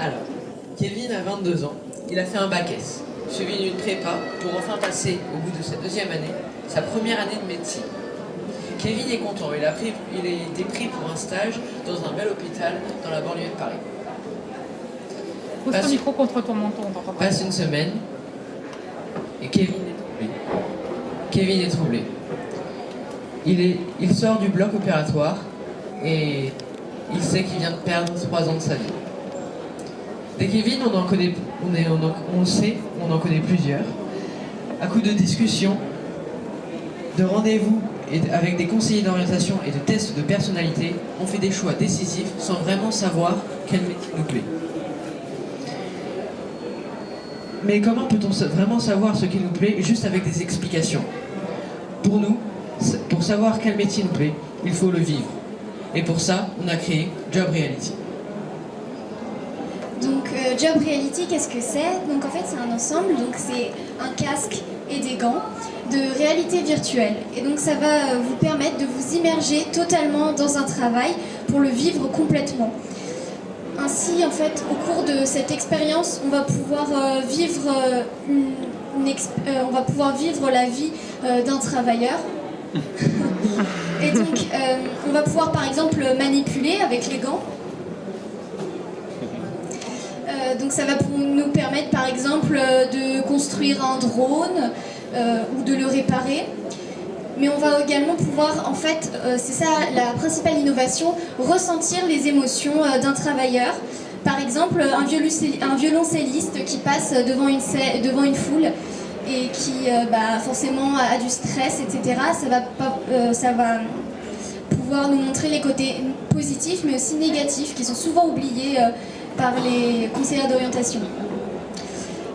Alors, Kevin a 22 ans, il a fait un bac S, suivi d'une prépa pour enfin passer, au bout de sa deuxième année, sa première année de médecine. Kevin est content, il a été pris pour un stage dans un bel hôpital dans la banlieue de Paris. Pose ton micro contre ton menton, on t'entend pas. Passe une semaine, et Kevin est troublé. Kevin est troublé. Il sort du bloc opératoire, et il sait qu'il vient de perdre 3 ans de sa vie. Des Kevin, on le sait, on en connaît plusieurs. À coup de discussions, de rendez-vous avec des conseillers d'orientation et de tests de personnalité, on fait des choix décisifs sans vraiment savoir quel métier nous plaît. Mais comment peut-on vraiment savoir ce qui nous plaît juste avec des explications? Pour nous, pour savoir quel métier nous plaît, il faut le vivre. Et pour ça, on a créé Job Reality. Donc Job Reality, qu'est-ce que c'est? Donc en fait c'est un ensemble, donc c'est un casque et des gants de réalité virtuelle. Et donc ça va vous permettre de vous immerger totalement dans un travail pour le vivre complètement. Ainsi en fait au cours de cette expérience on va pouvoir vivre la vie d'un travailleur. Et donc on va pouvoir par exemple manipuler avec les gants. Donc ça va nous permettre par exemple de construire un drone ou de le réparer. Mais on va également pouvoir, en fait, c'est ça la principale innovation, ressentir les émotions d'un travailleur. Par exemple, un violoncelliste qui passe devant une foule et qui forcément a du stress, etc. Ça va pouvoir nous montrer les côtés positifs mais aussi négatifs qui sont souvent oubliés par les conseillers d'orientation.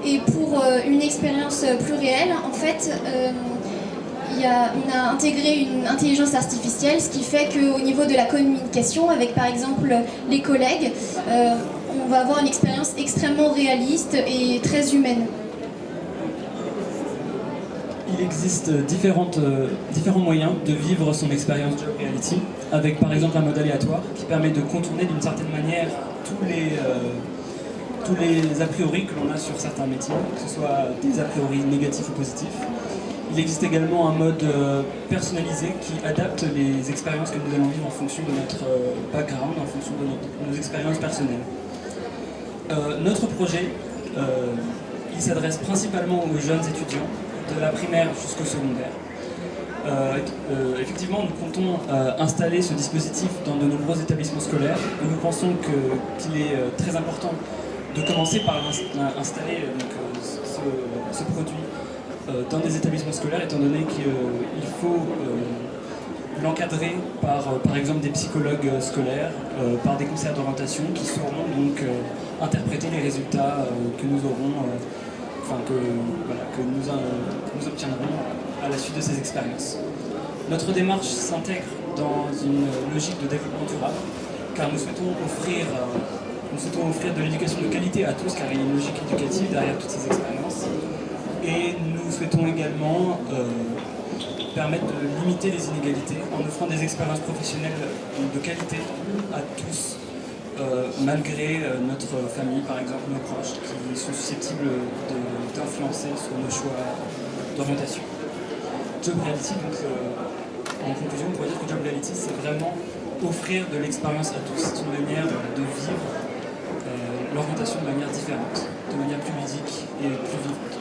Et pour une expérience plus réelle, en fait, on a intégré une intelligence artificielle, ce qui fait qu'au niveau de la communication, avec par exemple les collègues, on va avoir une expérience extrêmement réaliste et très humaine. Il existe différents moyens de vivre son expérience Job Reality, avec par exemple un mode aléatoire qui permet de contourner d'une certaine manière tous les a priori que l'on a sur certains métiers, que ce soit des a priori négatifs ou positifs. Il existe également un mode personnalisé qui adapte les expériences que nous allons vivre en fonction de notre background, en fonction de nos expériences personnelles. Notre projet, il s'adresse principalement aux jeunes étudiants, de la primaire jusqu'au secondaire. Effectivement, nous comptons installer ce dispositif dans de nombreux établissements scolaires et nous pensons qu'il est très important de commencer par installer ce produit dans des établissements scolaires, étant donné qu'il faut l'encadrer par exemple des psychologues scolaires, par des conseillers d'orientation qui sauront donc interpréter les résultats que nous aurons, que nous obtiendrons à la suite de ces expériences. Notre démarche s'intègre dans une logique de développement durable, car nous souhaitons offrir de l'éducation de qualité à tous, car il y a une logique éducative derrière toutes ces expériences. Et nous souhaitons également permettre de limiter les inégalités en offrant des expériences professionnelles de qualité à tous, malgré notre famille, par exemple, nos proches, qui sont susceptibles d'influencer sur nos choix d'orientation. Job Reality, donc, en conclusion, on pourrait dire que Job Reality, c'est vraiment offrir de l'expérience à tous. C'est une manière de vivre l'orientation de manière différente, de manière plus ludique et plus vivante.